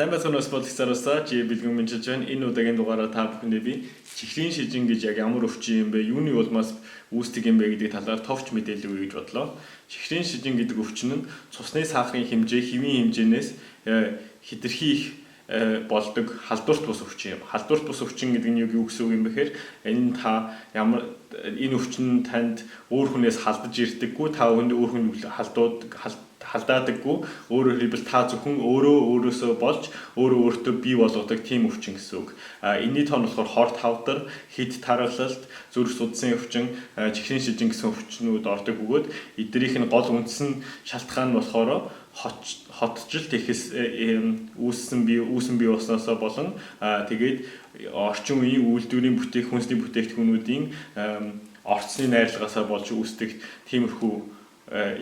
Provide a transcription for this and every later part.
Сайн байцгаана уу спортсараасаа чи бэлгэн мэдчилж байна. Энэ удаагийн дугаараа та бүхэндээ би чихрийн шижин гэж яг ямар өвчин юм бэ? Юуны улмаас үүсдэг юм бэ гэдэг талаар товч мэдээлэл өгье гэж бодлоо. Чихрийн шижин гэдэг өвчин нь цусны сахарын хэмжээ хэвийн хэмжээнээс хэтэрхий их болдог халдварт бус өвчин юм. Халдварт бус өвчин гэдэг нь юу гэсэн үг юм бэхээр энэ өвчин танд өөр хүнээс халдаж ирдэггүй, та өөр хүн халдаадаггүй, өөрөөр хэлбэл та зөвхөн өөрөөсөө болж өөртөө бий болгодог тийм өвчин гэсэн үг. Энэний тоон болохоор хорт хавдар, хид тархалт, зүрх судасны өвчин, чихрийн шижин гэсэн өвчнүүд ордог бөгөөд эднийх нь гол үндсэн шалтгаан нь болохоор хотжилт ихс үүссэн бий болсноосоо болон тэгээд орчин үеийн үйлдвэрийн хүнсний бүтээгдэхүүнүүдийн орцны найрлагаасаа болж үүсдэг тиймэрхүү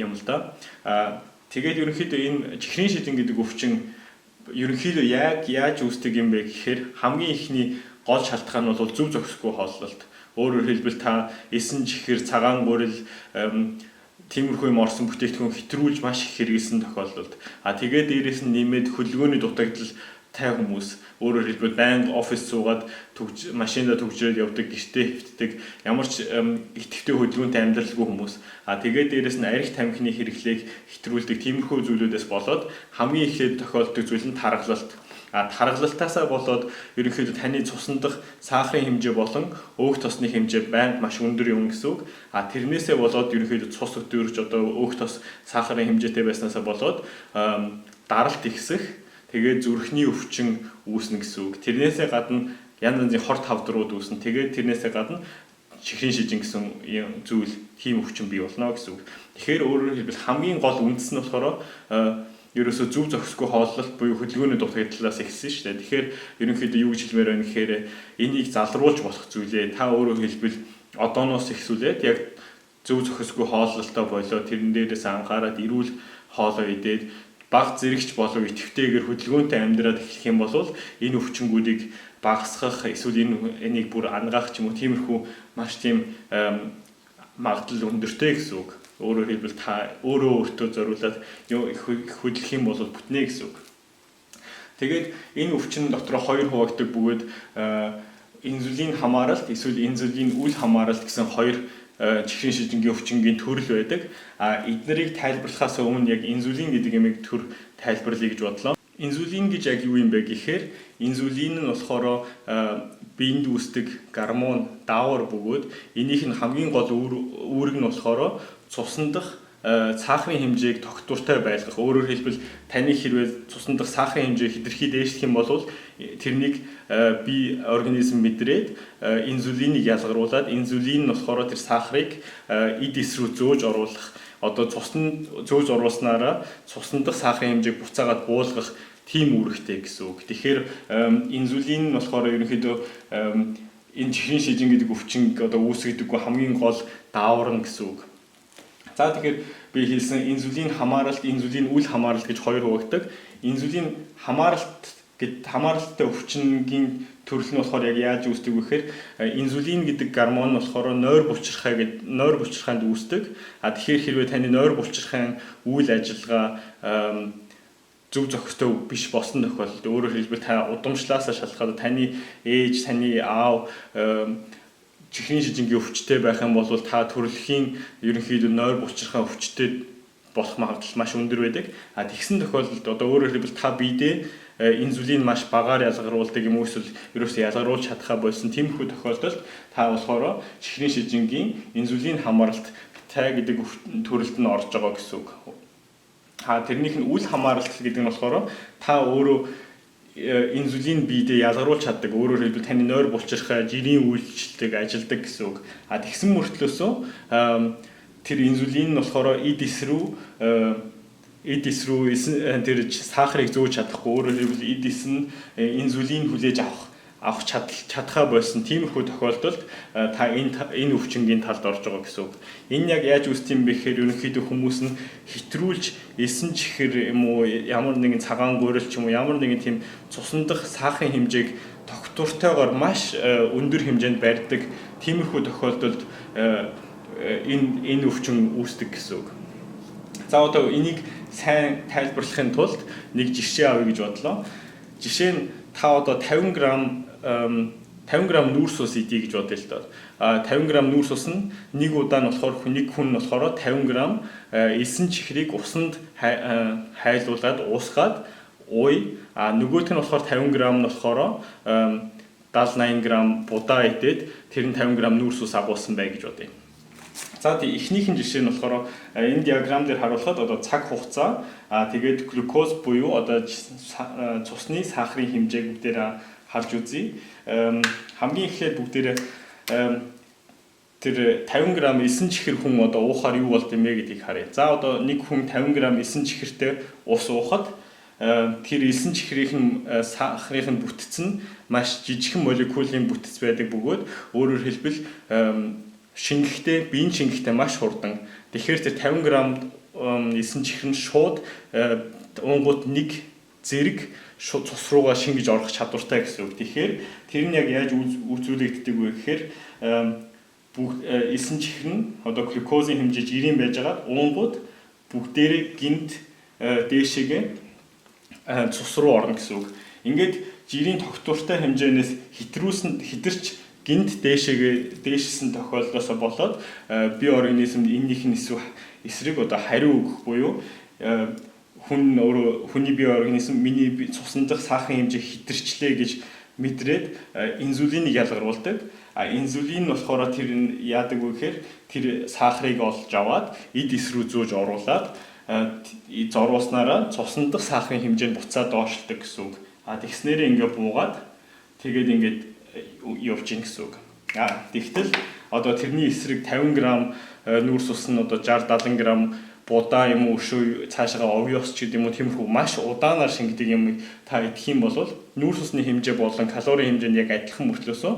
юм л да. Тэгээд ерөнхийдөө энэ чихрийн шижин гэдэг өвчин ерөнхийдөө яг яаж үүсдэг юм бэ гэхээр хамгийн ихний гол шалтгаан нь бол зөв зохисгүй хооллолт. Өөрөөр хэлбэл та эсэн чихэр, цагаан гурил тиймэрхүү юм орсон бүтээгдэхүүн хэтрүүлж маш их хэрэгэлсэн тохиолдолд. Тэгээд дээрээс нь нэмээд хөдөлгөөний дутагдал тай хүмүүс, өөрөөр хэлбэл байнга офис суугаад машинда төгжрээд явдаг, гэртээ хэвтдэг, ямар ч идэвхтэй хөдөлгөөнтэй амьдралгүй хүмүүс. Тэгээд дээрээс нь арх тамхины хэрэглээг хэтрүүлдэг тиймэрхүү зүйлүүдээс болоод хамгийн эхлээд тохиолддог зүйл нь тархалт. Тархалтаасаа болоод ерөнхийдөө таны цусны дах сахарын хэмжээ болон өөх тосны хэмжээ байнга маш өндөр юм гэсэн үг. Тэрнээсээ болоод ерөнхийдөө цус өдөрж өөх тос сахарын хэмжээтэй байснаасаа болоод даралт ихсэх, тэгээд зүрхний өвчин үүснэ гэсэн үг. Тэрнээсээ гадна янз янзын хорт хавдрууд үүснэ. Тэгээд тэрнээсээ гадна чихрийн шижин гэсэн зүйл тийм өвчин бий болно гэсэн үг. Тэгэхээр өөрөөр хэлбэл хамгийн гол үндэс нь болохоор ерөөсөө зөв зохисгүй хооллолт буюу хөдөлгөөний дутагдлаас ихсэн шүү дээ. Тэгэхээр ерөнхийдөө юу гэж хэлмээр байна гэхээр энийг залруулж болох зүйлээ та өөрөөр хэлбэл одооноос ихсүүлээд яг зөв зохисгүй хооллолтоо болоо тэрэн дээрээс анхаарал эрүүл хоолоо идээд баг зэрэгч болов идэвхтэйгээр хөдөлгөөнтэй амьдраад эхлэх юм бол энэ өвчнгүүдийг багасгах эсвэл энийг бүр ангаах ч юм уу тиймэрхүү маш тийм магадлал өндөртэй гэсэн үг. Өөрөөр хэлбэл та өөртөө зориулаад хөдлөх юм бол бүтнэ гэсэн үг. Тэгээд энэ өвчин дотор хоёр хуваагддаг бөгөөд инсулин хамааралт эсвэл инсулин үл хамааралт гэсэн хоёр чихрийн шижингийн өвчнгийн төрөл байдаг. Эднэрийг тайлбарлахаас өмнө яг инсулин гэдэг ямиг төр тайлбарлая гэж бодлоо. Инсулин гэж яг юу юм бэ гэхээр инсулин нь болохоор биед үүсдэг гормон даавар бөгөөд энийх нь хамгийн гол үүрэг нь болохоор цусны дах сахарын хэмжээг тогтвортой байлгах. Өөрөөр хэлбэл таны хэрвээ цусны дах сахарын хэмжээ хэтэрхий дээшлэх юм бол тэрнийг бие организм мэдрээд инсулинийг ялгаруулад инсулин нь болохоор тэр сахарыг эд эс рүү зөөж оруулах. Одоо зөөж оруулснараа цусны дах сахарын хэмжээг буцаагаад буулгах тийм үүрэгтэй гэсэн үг. Тэгэхээр инсулин нь болохоор ерөнхийдөө энэ чихрийн шижин гэдэг өвчин одоо үүсгдэггүй хамгийн гол даавар нь гэсэн үг. За тэгэхээр би хэлсэн инсулин хамааралт, инсулин үл хамааралт гэж хоёр хуваагддаг. Инсулин хамааралтай өвчнгийн төрөл нь болохоор яг яаж үүсдэг вэ гэхээр инсулин гэдэг гормон нь болохоор нойр булчирхайнд үүсдэг. Тэгэхээр хэрвээ таны нойр булчирхайн үйл ажиллагаа зөв зохистой биш болсон тохиолдолд өөрөөр хэлбэл та удамшлаасаа шалтгаалаад таны ээж, таны аав чихрийн шижингийн өвчтэй байх юм бол та төрөлхийн ерөнхийдөө нойр булчирхай өвчтэй болох магадлал маш өндөр байдаг. Тэгсэн тохиолдолд одоо өөрөөр хэлбэл та биедээ инсулин маш багаар ялгаруулдаг юм уу эсвэл ерөөсөө ялгаруулж чадхаа болсон тиймэрхүү тохиолдолд та болохоор чихрийн шижингийн инсулин хамааралтай гэдэг төрөлд нь орж байгаа гэсэн үг. Тэрнийх нь үл хамааралт гэдэг нь болохоор та өөрөө инсулин биедээ ялгаруулж чаддаг. Өөрөөр хэлбэл таны нойр булчирхай жирийн үйлчлэлийг ажилдаг гэсэн үг. Тэгсэн мөртлөөсөө тэр инсулин нь болохоор эд эс рүү тэр сахарыг зөөж чадахгүй. Өөрөөр хэлбэл эд эс нь инсулин хүлээж авах чадхаа болсон тиймэрхүү тохиолдолд та энэ өвчнгийн талд орж байгаа гэсэн үг. Энэ яг яаж үүсдэг юм бэ гэхээр ерөнхийдөө хүмүүс нь хэтрүүлж эсэн чихэр юм уу ямар нэгэн цагаан гурил ч юм уу ямар нэгэн тийм цусны дах сахарын хэмжээг тогтвортойгоор маш өндөр хэмжээнд барьдаг тиймэрхүү тохиолдолд энэ өвчин үүсдэг гэсэн үг. За одоо энийг сайн тайлбарлахын тулд нэг жишээ авъя гэж бодлоо. жишээ нь та одоо 50 г нүүрс ус идье гэж бодъё л доо. 50 г нүүрс ус нь нэг удаа нь болохоор нэг хүн нь болохоор 50 г элсэн чихрийг усанд хайлуулад уусгаад ууя. Нөгөөх нь болохоор 50 г нь болохоор 70-80 г будаа идээд тэр нь 50 г нүүрс ус агуулсан бай гэж бодъё. За тийм эхнийхэн жишээ нь болохоор энэ диаграм дээр харуулхад одоо цаг хугацаа тэгээд глюкоз буюу одоо цусны сахарын хэмжээг бүгдээр харж үзье. Хамгийн эхлээд бүгдээр тэр 50 г элсэн чихэр хүн одоо уухаар юу болд юм бэ гэдгийг харъя. За одоо нэг хүн 50 г элсэн чихэртэй ус уухад тэр элсэн чихрийн сахарын бүтэц нь маш жижигхэн молекулын бүтэц байдаг бөгөөд өөрөөр хэлбэл шингэхдээ биеийн шингэхдээ маш хурдан. Тэгэхээр тэр 50 г элсэн чихэр нь шууд уунгууд нэг зэрэг цус руугаа шингэж орох чадвартай гэсэн үг. Тэгэхээр тэр нь яг яаж үзүүлэгддэг вэ гэхээр элсэн чихэр нь одоо глюкозын хэмжээ жирийн байж байгаа уунгууд бүгдээрээ гинт дээшээгээ цус руу орно гэсэн үг. Ингээд жирийн тогтвортой хэмжээнээс хитэрч гинт дээшсэн тохиолдлоос болоод бие организмд эннийх нь эсрэг одоо хариу өгөх буюу хүний бие организм миний цусны дах сахарын хэмжээ хитэрчлээ гэж мэдрээд инсулинийг ялгаруулдаг. Инсулин нь болохоор тэр нь яадаг вэ гэхээр тэр сахарыг олж аваад эд эс рүү зөөж оруулаад зоруулснараа цусны дах сахарын хэмжээ нь буцаад доошлдог гэсэн үг. Тэгснээрээ ингээ буугаад тэгээд ингээд явж ийн гэсэн үг. Тэгтэл одоо тэрний эсрэг 50 г нүүрс ус нь одоо 60-70 г будаа юм уу өшөө цаашаа овёс ч гэдэг юм уу тиймэрхүү маш удаанаар шингэдэг юм та идэх юм бол нүүрс усны хэмжээ болон калорийн хэмжээ нь яг адилхан мөртлөөсөө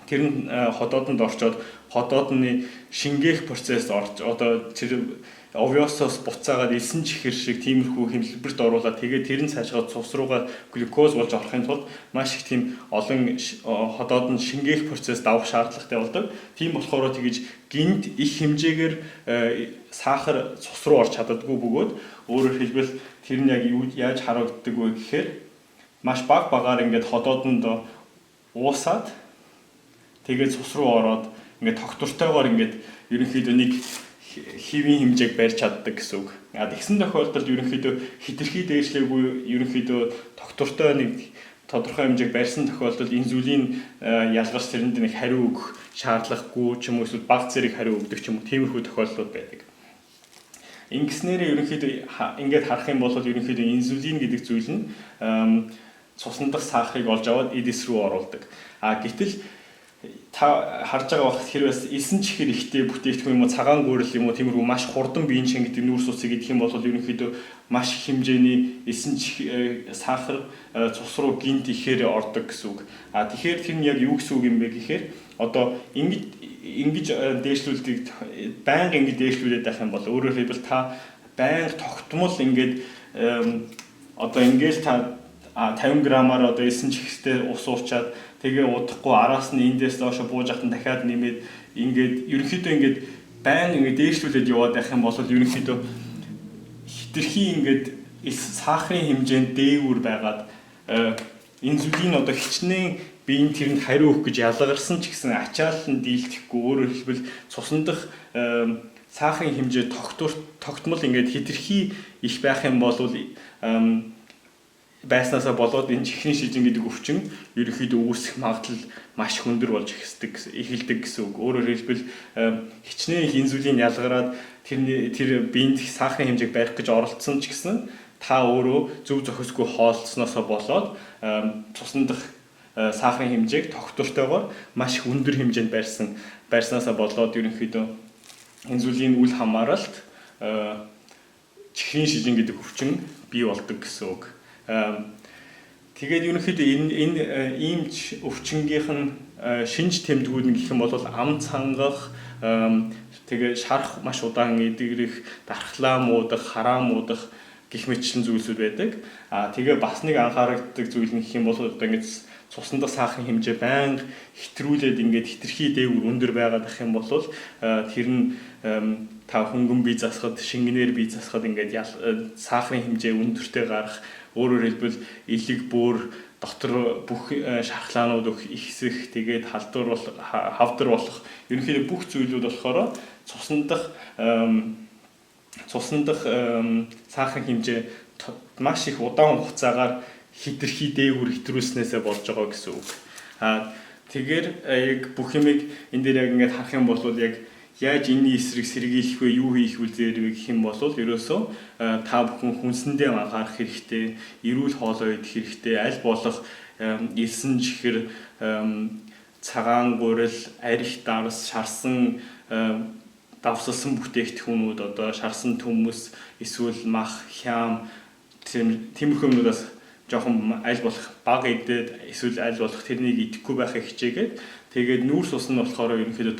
тэр нь ходоодонд орчоод ходоодны шингээх процесс одоо тэр овёсоос буцаагаад элсэн чихэр шиг тиймэрхүү хэмлэлбэрт оруулаад тэгээд тэр нь цаашаа цус руугаа глюкоз болж орохын тулд маш их тийм олон ходоод нь шингээх процесс давах шаардлагатай болдог. Тийм болохоор тэгж гинт их хэмжээгээр сахар цус руу орч чаддаггүй бөгөөд өөрөөр хэлбэл тэр нь яг яаж харагддаг вэ гэхээр маш багаар ингээд ходоодонд уусаад тэгээд цус руу ороод ингээд тогтвортойгоор ингээд ерөнхийдөө нэг хэвийн хэмжээг барьж чаддаг гэсэн үг. Тэгсэн тохиолдолд ерөнхийдөө хитрхи дээшлээгүй ерөнхийдөө тогтвортой нэг тодорхой хэмжээг барьсан тохиолдолд инсулин ялгарч тэрэнд нэг хариу өгөх шаардлагагүй ч юм уу эсвэл бага зэрэг хариу өгдөг ч юм уу тиймэрхүү тохиолдлууд байдаг. Ингэснээрээ ерөнхийдөө ингээд харах юм бол ерөнхийдөө инсулин гэдэг зүйл нь цусны дах сахарыг олж аваад эдэс рүү оруулдаг. Гэтэл та харж байгаа бахт хэрвээ элсэн чихэр ихтэй бүтээгдэхүүн юм уу цагаан гүүрэл юм уу тиймэрхүү маш хурдан биеийн шингэдэг нүүрс усыг идэх юм бол ерөнхийдөө маш их хэмжээний элсэн сахар цус руу гинт ихээр ордог гэсэн үг. Тэгэхээр тэр нь яг юу гэсэн үг юм бэ гэхээр одоо ингэж дээшлүүлдэг байнга ингэж дээшлүүлээд байх юм бол өөрөөр хэлбэл та байнга тогтмол ингэж одоо ингэж та 50 г-аар одоо элсэн чихтэй ус уучаад тэгээ удахгүй араас нь эндээс доошо бууж ахтан дахиад нэмээд ингээд ерөнхийдөө ингээд байнга ингээд дээшлүүлээд яваад байх юм бол ерөнхийдөө хитрхи ингээд сахарын хэмжээнд дээгүүр байгаад инсулин одоо хичнээн биеийн тэрэнд хариу өгөх гэж ялгарсан ч гэсэн ачаал нь дийлдэхгүй өөрөөр хэлбэл цусны дах сахарын хэмжээ тогтмол ингээд хитрхи их байх юм бол байснасаа болоод энэ чихрийн шижин гэдэг өвчин ерөнхийдөө үүсэх магадлал маш хөндөр болж эхэлдэг гэсэн үг. Өөрөөр хэлбэл хичнээн их инсулин ялгараад тэр биеийн сахарын хэмжээг барих гэж оролцсон ч гэсэн та өөрөө зөв зохисгүй хоолцсноосоо болоод цусны дах сахарын хэмжээг тогтвортойгоор маш их өндөр хэмжээнд барьснаасаа болоод ерөнхийдөө инсулин үл хамааралт чихрийн шижин гэдэг өвчин бий болдог гэсэн үг. Тэгээд ерөнхийдөө энэ ийм өвчнгийнх нь шинж тэмдгүүд нь гэх юм бол ам цангах тэгээд шарах маш удаан эдгэрэх дархлаа муудах хараа муудах гэх мэтчлэн зүйлсүүд байдаг. Тэгээ бас нэг анхаарагддаг зүйл нь гэх юм бол одоо ингэж цусны дах сахарын хэмжээ байнга хэтрүүлээд ингээд хитрхи дээгүүр өндөр байгаад ах юм бол тэр нь та хөнгөн бие засахад шингэнээр бие засахад ингээд сахарын хэмжээ өндөртэй гарах Өөрөөр хэлбэл элэг бүр дотор бүх шархлаанууд ихсэх, тэгээд хавдар болох ерөнхийдөө бүх зүйлүүд болохоор цусны дах сахарын хэмжээ маш их удаан хугацаагаар хэтэрхий дээгүүр хэтрүүлснээсээ болж байгаа гэсэн үг. Тэгэхээр яг бүх юмыг энэ дээр яг ингээд харах юм бол яг яаж энэний эсрэг сэргийлэх вэ, юу хийх вэ гэх юм бол ерөөсөө та бүхэн хүнсэндээ анхаарах хэрэгтэй, эрүүл хоолой идэх хэрэгтэй, аль болох элсэн чихэр, цагаан гурил, арх дарс, шарсан давсалсан бүтээгдэхүүнүүд одоо шарсан төмөс, эсвэл мах, хям тиймэрхүү юмнуудаас жоохон аль болох бага идээд эсвэл аль болох тэрнийг идэхгүй байхыг хичээгээд тэгээд нүүрс ус нь болохоор ерөнхийдөө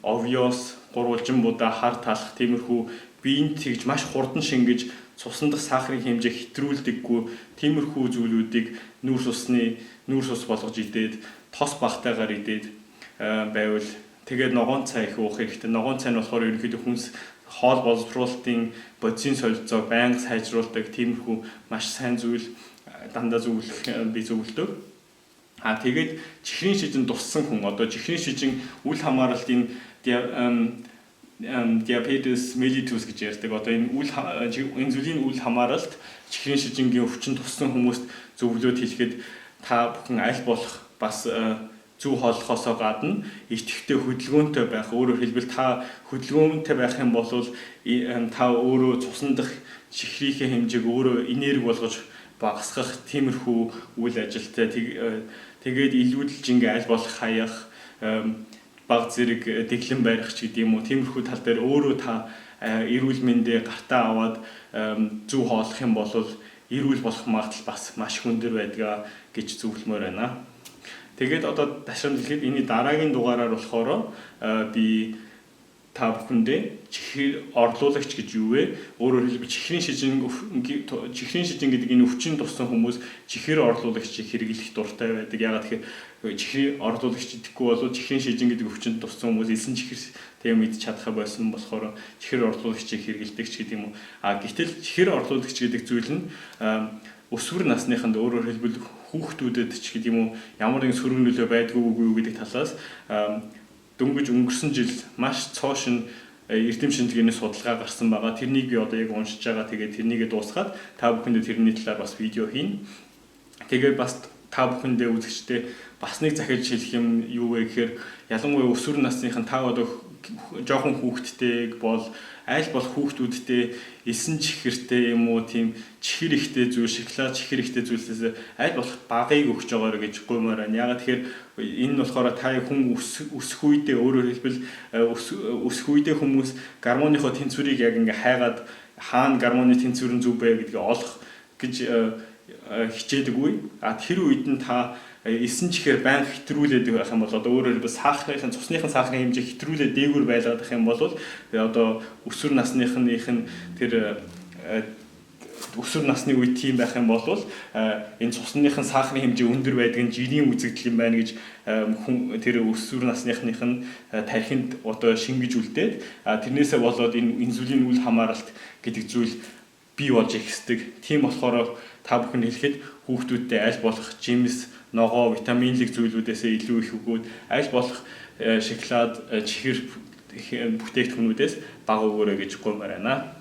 овёс, гурвалжин будаа, хар талах тиймэрхүү биеинд тэгж маш хурдан шингэж цусны дах сахарын хэмжээ хэтрүүлдэггүй тиймэрхүү зүйлүүдийг нүүрс ус болгож идээд тос багтаагаар идээд байвал тэгээд ногоон цай их уух хэрэгтэй. Ногоон цай нь болохоор ерөнхийдөө хүнс хоол боловсруулалтын бодисын солилцоог байнга сайжруулдаг тиймэрхүү маш сайн зүйл дандаа би зөвлөдөг. Тэгээд чихрийн шижин туссан хүн одоо чихрийн шижин үл хамааралтын диабетес mellitus гэж ярьдаг. Одоо энэ инсулин үл хамааралт чихрийн шижингийн өвчин туссан хүмүүст зөвлөд хэлэхэд та бүхэн аль болох бас зүү хооллохоосоо гадна идэвхтэй хөдөлгөөнтэй байх. Өөрөөр хэлбэл та хөдөлгөөнтэй байх юм бол та өөрөө цусны дах чихрийнхээ хэмжээг өөрөө энерги болгож багасгах тиймэрхүү үйл ажилтай тэгээд илүүдэлж ингээ аль болох хаях баг зэрэг дэглэн барих ч гэдэг юм уу тиймэрхүү тал дээр өөрөө та эрүүл мэндэ гартаа аваад зүү хооллох юм бол эрүүл болох магадлал бас маш хүндэр байдгаа гэж зөвлөмөр байна. Тэгээд одоо ташрамд хэлэхэд энэ дараагийн дугаараар болохоор би та бүхэндээ чихэр орлуулагч гэж юу вэ? Өөрөөр хэлбэл чихрийн шижин гэдэг энэ өвчин туссан хүмүүс чихэр орлуулагчийг хэрэглэх дуртай байдаг. Яагаад тэгэхээр чихрийн орлуулагч идэхгүй бол чихрийн шижин гэдэг өвчин туссан хүмүүс элсэн чихэр мэдж чадхаа байсан болохоор чихэр орлуулагчийг хэрэглэдэг ч гэдэг юм уу. Гэтэл чихэр орлуулагч гэдэг зүйл нь өсвөр насныханд өөрөөр хэлбэл хүүхдүүдэд ч гэдэг юм уу ямар нэгэн сөрөг нөлөө байдгүй үгүй гэдэг талаас дөнгөж өнгөрсөн жил маш цоошин эрдэм шинжилгээний судалгаа гарсан байгаа. Тэрнийг би одоо яг уншиж байгаа. Тэгээд тэрнийгээ дуусгаад та бүхэндээ тэрний талаар бас видео хийнэ. Тэгээд бас та бүхэндээ үзэгчдээ бас нэг захиж хэлэх юм юу вэ гэхээр ялангуяа өсвөр насныхан та одоо жоохон хүүхдтэй бол аль болох хүүхдүүдтэй элсэн чихэртэй юм уу тийм чихэр ихтэй зүйл шоколад чихэр ихтэй зүйлсээс аль болох багыг өгч байгаарэ гэж гуймаар байна. Ягаад тэгэхээр энэ нь болохоор та хүн өсөх үедээ өөрөөр хэлбэл өсөх үедээ хүмүүс гормоныхоо тэнцвэрийг яг ингээ хайгаад хаана гормоны тэнцвэр нь зөв бэ гэдгийг олох гэж хичээдэг үе. Тэр үед нь та элсэн чихээр байнга хэтрүүлээд байх юм бол одоо өөрөөр хэлбэл цусныхын сахарын хэмжээ хэтрүүлээд дээгүүр байлгах юм бол одоо өсвөр насныхын тэр өсвөр насны үед тийм байх юм бол энэ цусныхын сахарын хэмжээ өндөр байдаг нь жирийн үзэгдэл юм байна гэж тэр өсвөр насныхных нь тархинд одоо шингэж үлдээд тэрнээсээ болоод энэ инсулин үл хамааралт гэдэг зүйл бий болж ихсдэг. Тийм болохоор та бүхэн хэлэхэд хүүхдүүдтэй аль болох жимс ногоо, витаминлэг зүйлүүдээс илүү их өгөөд аль болох шоколад, чихэр бүтээгдэхүүнүүдээс бага өгөөрэй гэж гуймаар байна.